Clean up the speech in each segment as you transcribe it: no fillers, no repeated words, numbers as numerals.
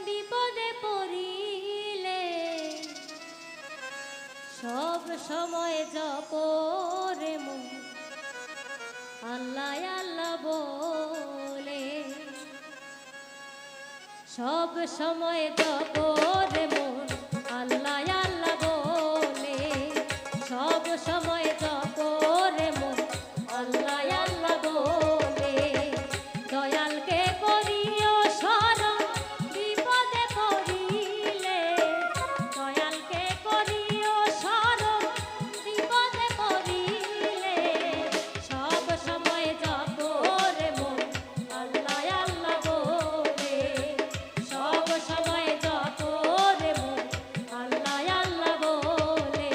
বিপদে পড়িলে সব সময় জপ রে মন আল্লাহ আল্লাহ বলে, সব সময় জপ রে মন আল্লাহ আল্লাহ বলে, সব সময় জপ রে মন আল্লাহ আল্লাহ বলে। দয়ালকে করিও স্মরণ বিপদে পড়িলে, দয়ালকে করিও স্মরণ বিপদে পড়িলে, সব সময় জপ রে মন আল্লাহ আল্লাহ বলে, সব সময় জপ রে মন আল্লাহ আল্লাহ বলে।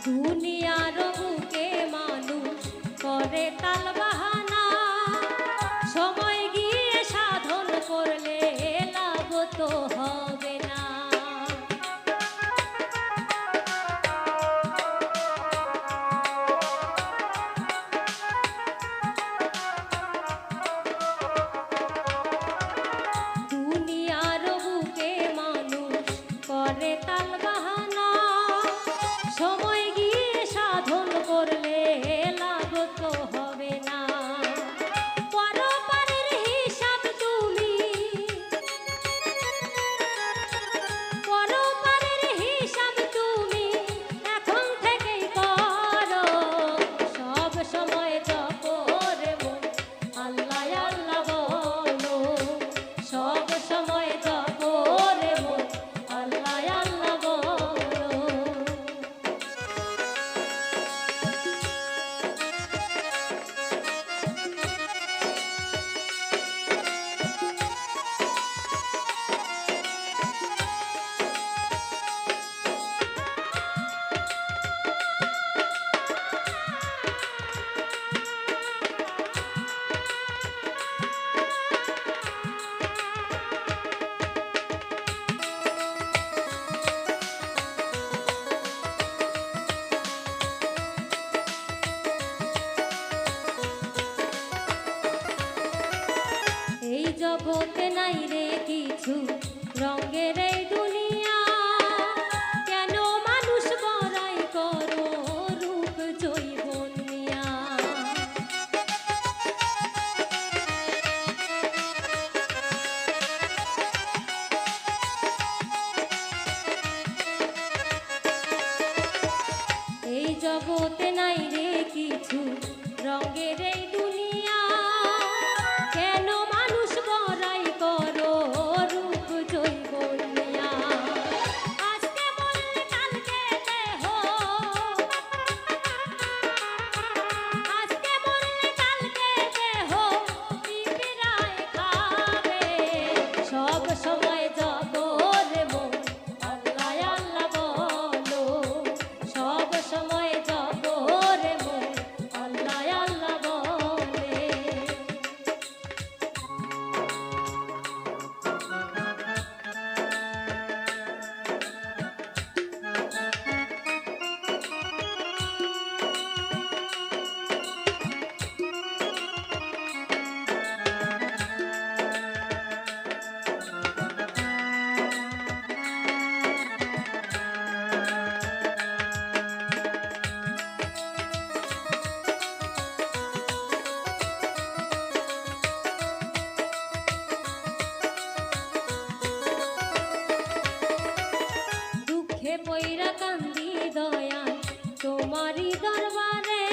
দুনিয়ার বুকে মানুষ করে তাল বাহানা, সময় গিয়ে সাধন করলে লাভ তো হবে না। দুনিয়ার বুকে মানুষ করে তাল বাহানা, সময় গিয়ে সাধন করলে লাভ তো হবে না। পরপারের হিসাব তুমি, পরপারের হিসাব তুমি এখন থেকেই করো, সব সময় জপ রে মন আল্লাহ আল্লাহ বলো, সব সময় জপ রে মন আল্লাহ আল্লাহ বলো। এই জগতে নাই রে কিছু রঙের এই দুনিয়া, কেন মানুষ বড়াই করো রূপ জৈবন মিয়া। এই জগতে নাই রে কিছু রঙের এই দুনিয়া, কেন মানুষ বড়াই করো রূপ জৈবন মিয়া। আজকে বললে কালকে দেহ, আজকে বললে কালকে দেহ পিঁপড়ায় খাবে, সব সময় জপ রে মন আল্লাহ আল্লাহ বলো, সব সময় জপ রে মন আল্লাহ আল্লাহ বলে। দুঃখে পইরা কান্দি দয়াল তোমারই দরবারে,